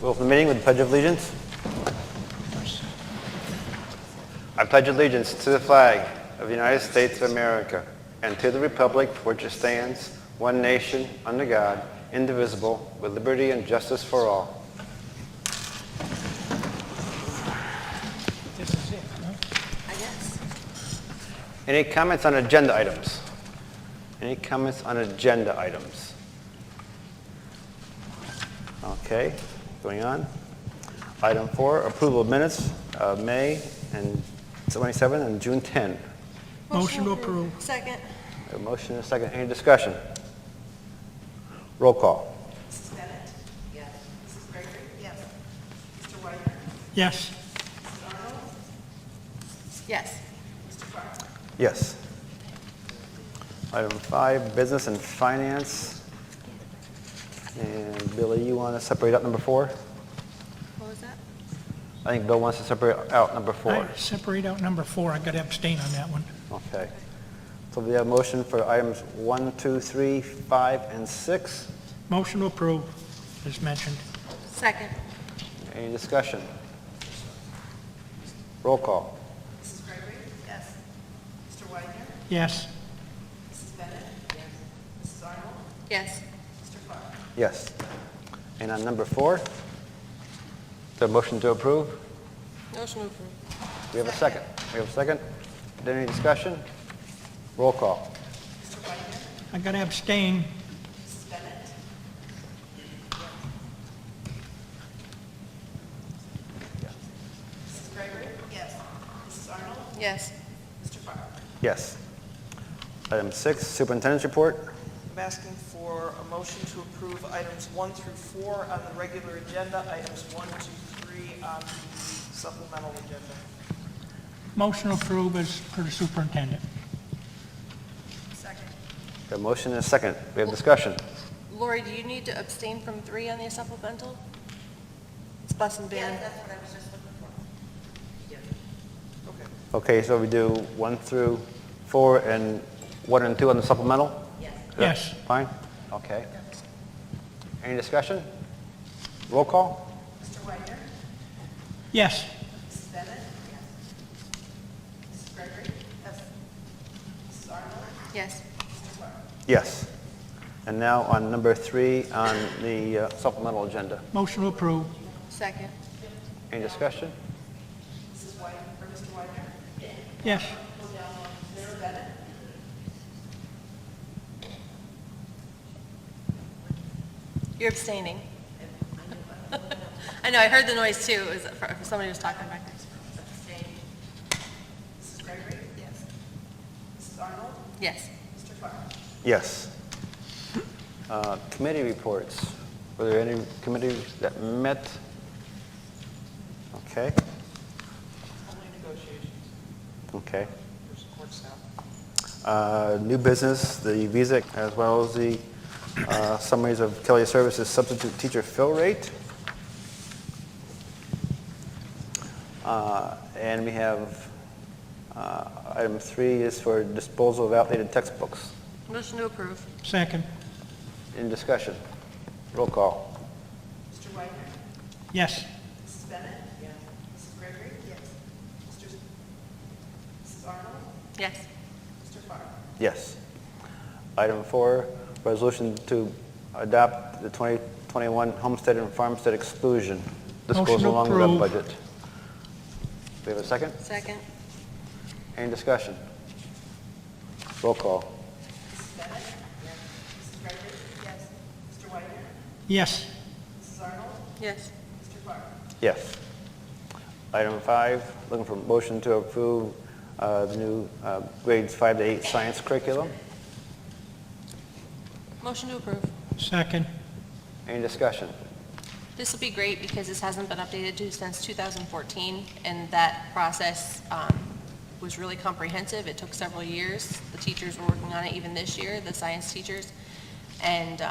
We'll open the meeting with the Pledge of Allegiance. I pledge allegiance to the flag of the United States of America and to the republic for which it stands, one nation, under God, indivisible, with liberty and justice for all. This is it, huh? I guess. Any comments on agenda items? Any comments on agenda items? Okay, going on. Item 4, approval of minutes of May and 27 and June 10. Motion to approve. Second. A motion and a second. Any discussion? Roll call. Mrs. Bennett? Yes. Mrs. Gregory? Yes. Mr. Whitener? Yes. Mrs. Arnold? Yes. Mr. Farr? Yes. Item 5, business and finance. And Billy, you want to separate out number 4? What was that? I think Bill wants to separate out number 4. I separate out number 4. I got to abstain on that one. Okay. So we have a motion for items 1, 2, 3, 5, and 6. Motion to approve, as mentioned. Second. Any discussion? Roll call. Mrs. Gregory? Yes. Mr. Whitener? Yes. Mrs. Bennett? Yes. Mrs. Arnold? Yes. Mr. Farr? Yes. And on number 4, the motion to approve. Motion to approve. We have a second. We have a second. Is there any discussion? Roll call. Mr. Whitener? I got to abstain. Mrs. Bennett? Mrs. Gregory? Yes. Mrs. Arnold? Yes. Mr. Farr? Yes. Item 6, superintendent's report. I'm asking for a motion to approve items 1 through 4 on the regular agenda, items 1, 2, 3 on the supplemental agenda. Motion to approve as per the superintendent. Second. A motion and a second. We have discussion. Lori, do you need to abstain from 3 on the supplemental? It's bus and band. That's what I was just looking for. Okay. Okay, so we do 1 through 4 and 1 and 2 on the supplemental? Yes. Fine? Okay. Any discussion? Roll call? Mr. Whitener? Yes. Mrs. Bennett? Yes. Mrs. Gregory? Yes. Mrs. Arnold? Yes. Mr. Farr? Yes. And now on number 3 on the supplemental agenda. Motion to approve. Second. Any discussion? Mrs. White, or Mr. Whitener? Yes. Mrs. Bennett? You're abstaining. I know, I heard the noise too. It was somebody was talking back there. Abstain. Mrs. Gregory? Yes. Mrs. Arnold? Yes. Mr. Farr? Yes. Committee reports. Were there any committees that met? Okay. Only negotiations Okay. for support staff. New business, the visa, as well as the summaries of Kelly Services substitute teacher fill rate. And we have item 3 is for disposal of outdated textbooks. Motion to approve. Second. In discussion. Roll call. Mr. Whitener? Yes. Mrs. Bennett? Yes. Mrs. Gregory? Yes. Mrs. Arnold? Yes. Mr. Farr? Yes. Item 4, resolution to adopt the 2021 homestead and farmstead exclusion. This Motion goes to along with our approve. budget. We have a second? Second. Any discussion? Roll call. Mrs. Bennett? Yes. Mrs. Gregory? Yes. Mr. Whitener? Yes. Mrs. Arnold? Yes. Mr. Farr? Yes. Item 5, looking for motion to approve the new grades 5 to 8 science curriculum. Motion to approve. Second. Any discussion? This will be great because this hasn't been updated since 2014, and that process was really comprehensive. It took several years. The teachers were working on it even this year, the science teachers. And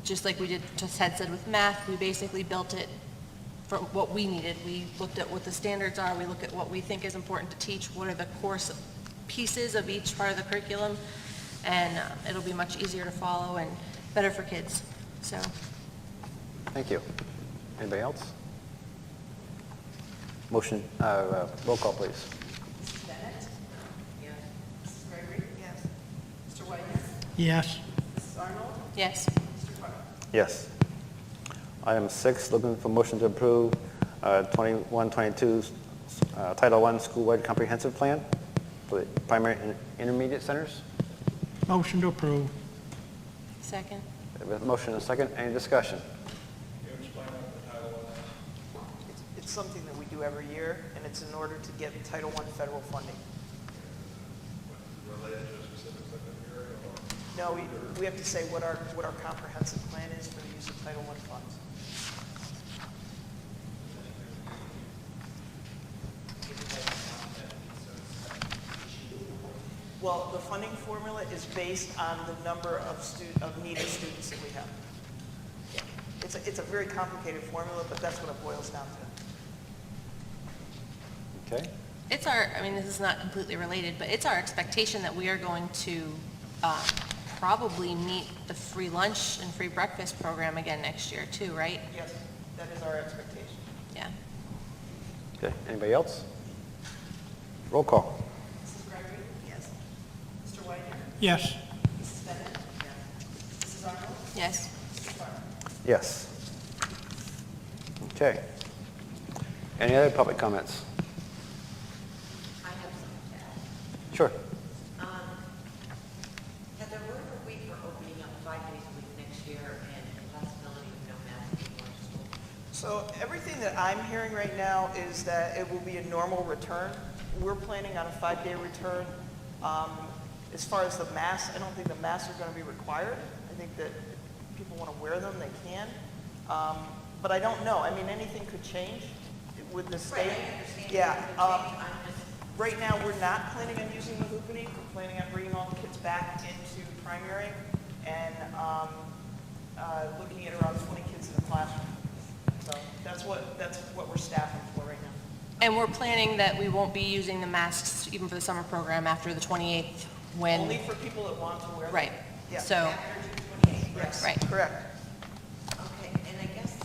just like we did, just had said with math, we basically built it from what we needed. We looked at what the standards are, we look at what we think is important to teach, what are the course pieces of each part of the curriculum, and it'll be much easier to follow and better for kids. So, Thank you. Anybody else? Motion, roll call, please. Mrs. Bennett? Yes. Mrs. Gregory? Yes. Mr. Whitehead? Yes. Mrs. Arnold? Yes. Mr. Clark? Yes. Item 6, looking for motion to approve 21-22 Title I School-Wide Comprehensive Plan for the primary and intermediate centers. Motion to approve. Second. We have a motion and a second. Any discussion? It's something that we do every year, and it's in order to get Title I federal funding. Related to a specific subject area or? No, we have to say what our comprehensive plan is for the use of Title I funds. Well, the funding formula is based on the number of needed students that we have. Yeah. It's a very complicated formula, but that's what it boils down to. Okay. It's I mean, this is not completely related, but it's our expectation that we are going to probably meet the free lunch and free breakfast program again next year too, right? Yes, that is our expectation. Yeah. Okay. Anybody else? Roll call. Mrs. Gregory? Yes. Mr. Whitehead? Yes. Mrs. Bennett? Yes. Mrs. Arnold? Yes. Mr. Clark? Yes. Okay. Any other public comments? I have something to add. Sure. Heather, where are we for opening up 5 days a week next year and the possibility of no mask in our school? So everything that I'm hearing right now is that it will be a normal return. We're planning on a 5-day return. As far as the masks, I don't think the masks are going to be required. I think that if people want to wear them, they can. But I don't know. I mean, anything could change with the state. Right, I understand. Yeah. It could change. I'm just Right now, we're not planning on using the hoopity. We're planning on bringing all the kids back into primary and looking at around 20 kids in the classroom. So that's what we're staffing for right now. And we're planning that we won't be using the masks even for the summer program after the 28th when. Only for people that want to wear them. Right. Yeah. So, after June 28th. Yes, Right. correct. Okay, and I guess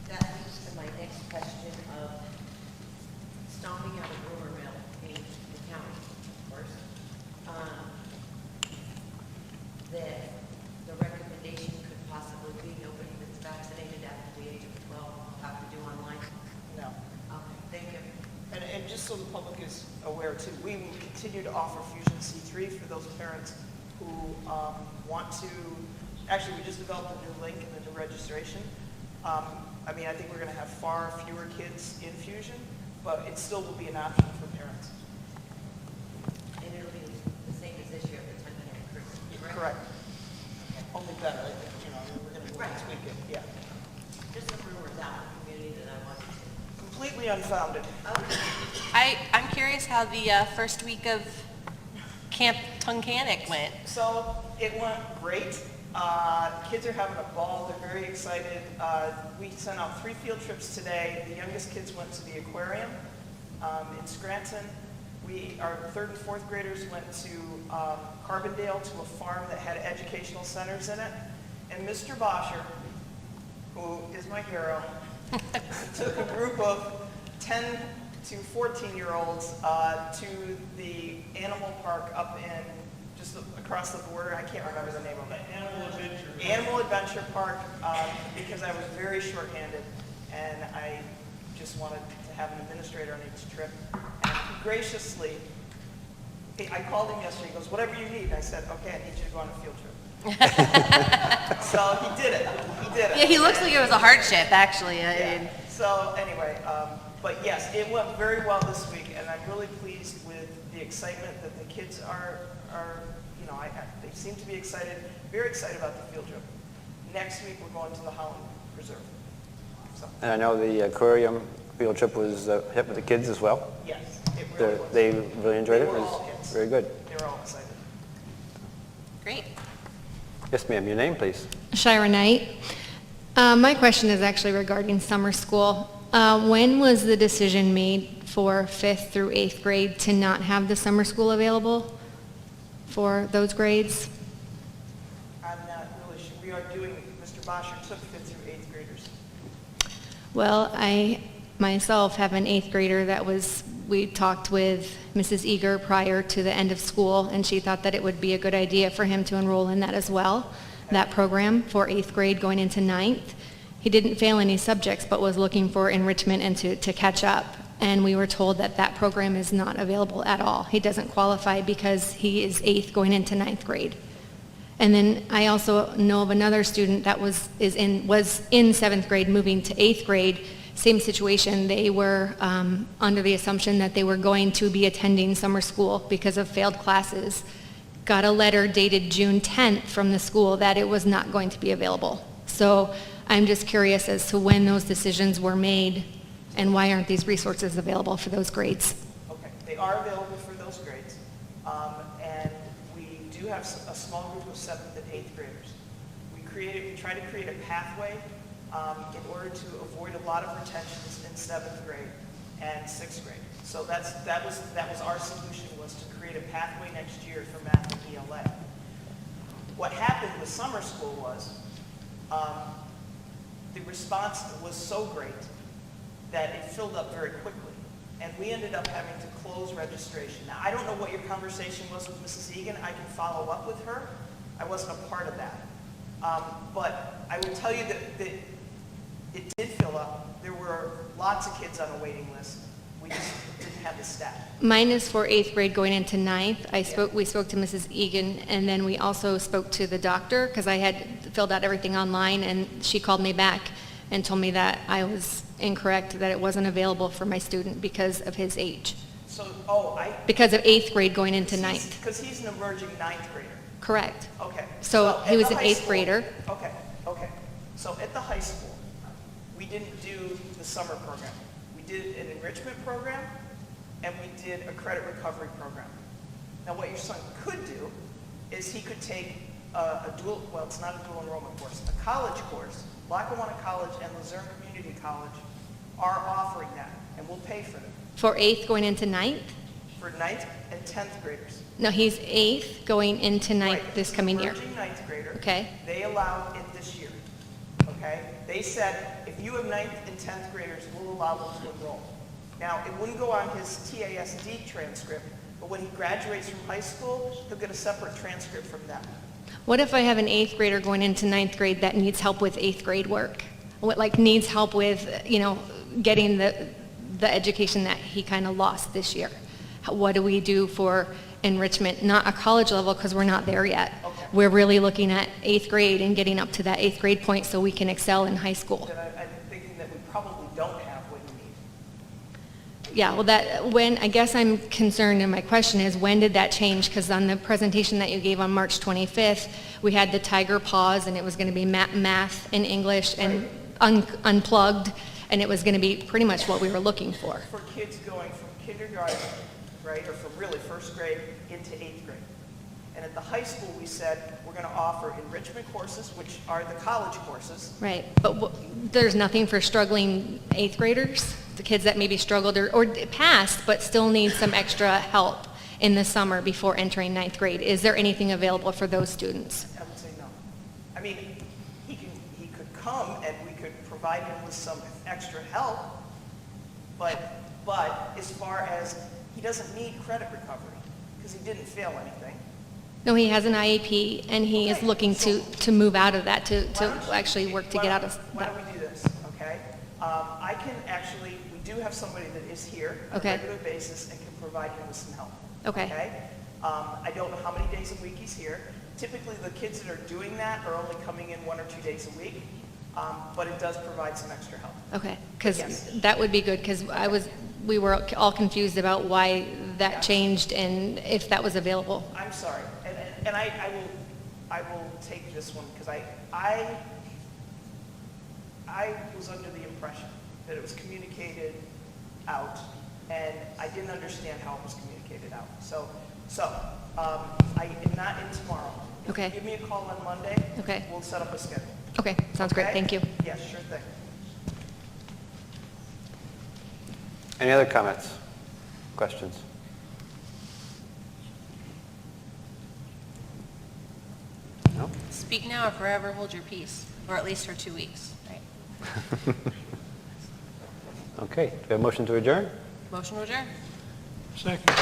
that leads to my next question of stomping out of rumor mill in the county, of course. That the recommendation could possibly be nobody that's vaccinated after the age of 12 will have to do online. No. Okay, thank you. And just so the public is aware too, we will continue to offer Fusion C3 for those parents who want to, actually we just developed a new link in the new registration. I mean, I think we're going to have far fewer kids in Fusion, but it still will be an option for parents. And it'll be the same as this year, but 10 curriculum, right? Correct. Only better, I think, you know, we're going to Right. tweak it, yeah. Just some rumors out in the community that I wanted to. Completely unfounded. I'm curious how the first week of Camp Tunkhannock went. So it went great. Kids are having a ball. They're very excited. We sent out 3 field trips today. The youngest kids went to the aquarium in Scranton. Our 3rd and 4th graders went to Carbondale to a farm that had educational centers in it. And Mr. Boscher, who is my hero, took a group of 10 to 14-year-olds to the animal park up in, just across the border. I can't remember the name of it. Animal Adventure Park, because I was very shorthanded, and I just wanted to have an administrator on each trip. And he graciously, I called him yesterday, he goes, whatever you need. I said, okay, I need you to go on a field trip. So he did it. He did it. Yeah, he looks like it was a hardship, actually. I Yeah. mean, So anyway, but yes, it went very well this week, and I'm really pleased with the excitement that the kids are you know, they seem to be excited, very excited about the field trip. Next week, we're going to the Holland Preserve. So, And I know the aquarium field trip was hit with the kids as well. yes, it really was. They really enjoyed it. They It were was all kids. very good. They were all excited. great. Yes, ma'am. Your name, please. Shira Knight. My question is actually regarding summer school. When was the decision made for 5th through 8th grade to not have the summer school available for those grades? I'm not really sure. We are doing, Mr. Boscher took 5th through 8th graders. Well, I myself have an eighth grader we talked with Mrs. Eager prior to the end of school, and she thought that it would be a good idea for him to enroll in that as well, that program for eighth grade going into ninth. He didn't fail any subjects, but was looking for enrichment and to catch up. And we were told that that program is not available at all. He doesn't qualify because he is eighth going into ninth grade. And then I also know of another student that was in seventh grade moving to eighth grade. Same situation. They were under the assumption that they were going to be attending summer school because of failed classes. Got a letter dated June 10th from the school that it was not going to be available. So I'm just curious as to when those decisions were made and why aren't these resources available for those grades? Okay, they are available for those grades. And we do have a small group of 7th and 8th graders. We try to create a pathway in order to avoid a lot of retentions in 7th grade and 6th grade. So that was our solution, was to create a pathway next year for math and ELA. What happened with summer school was the response was so great that it filled up very quickly. And we ended up having to close registration. Now, I don't know what your conversation was with Mrs. Egan. I can follow up with her. I wasn't a part of that. But I will tell you that it did fill up. There were lots of kids on a waiting list. We just didn't have the staff. Mine is for eighth grade going into ninth. We spoke to Mrs. Egan, and then we also spoke to the doctor because I had filled out everything online, and she called me back and told me that I was incorrect, that it wasn't available for my student because of his age. Because of eighth grade going into ninth. Because he's an emerging 9th grader. Correct. Okay. So he at was the an high eighth school- grader. Okay. So at the high school, we didn't do the summer program. We did an enrichment program, and we did a credit recovery program. Now, what your son could do is he could take it's not a dual enrollment course, a college course. Lackawanna College and Luzerne Community College are offering that, and we'll pay for them For eighth going into ninth? for 9th and 10th graders. No, he's eighth going into ninth Right, this he's coming an year. emerging 9th grader. Okay. They allowed it this year. Okay? They said, if you have 9th and 10th graders, we'll allow them to enroll. Now, it wouldn't go on his TASD transcript, but when he graduates from high school, he'll get a separate transcript from them. What if I have an eighth grader going into ninth grade that needs help with eighth grade work? Needs help with, getting the education that he kind of lost this year? What do we do for enrichment? Not a college level because we're not there yet. Okay. We're really looking at eighth grade and getting up to that eighth grade point so we can excel in high school. Then I'm thinking that we probably don't have what you need. Yeah, I guess I'm concerned, and my question is, when did that change? Because on the presentation that you gave on March 25th, we had the tiger pause, and it was going to be math and English and unplugged, and it was going to be pretty much what we were looking for. For kids going from kindergarten, right, or from really 1st grade into 8th grade. And at the high school, we said we're going to offer enrichment courses, which are the college courses. Right, but there's nothing for struggling eighth graders? The kids that maybe struggled or passed but still need some extra help in the summer before entering ninth grade. Is there anything available for those students? I would say no. I mean, he could come and we could provide him with some extra help, but as far as, he doesn't need credit recovery because he didn't fail anything. No, he has an IEP, and he is Okay, looking so- to move out of that, to Why don't you- actually work to get out of Why that. don't we do this, okay? We do have somebody that is here on a Okay. regular basis and can provide him with some help. Okay. I don't know how many days a week he's here. Typically, the kids that are doing that are only coming in 1 or 2 days a week, but it does provide some extra help. Okay, because Yes. that would be good, because we were all confused about why that changed and if that was available. I'm sorry, and I will take this one, because I was under the impression that it was communicated out, and I didn't understand how it was communicated out. So I am not in tomorrow. If Okay. you give me a call on Monday, Okay. we'll set up a schedule. Okay, sounds great, Okay? thank you. Yes, sure thing. Any other comments? Questions? No? Speak now or forever hold your peace, or at least for 2 weeks, right? Okay, do we have a motion to adjourn? Motion to adjourn. Second.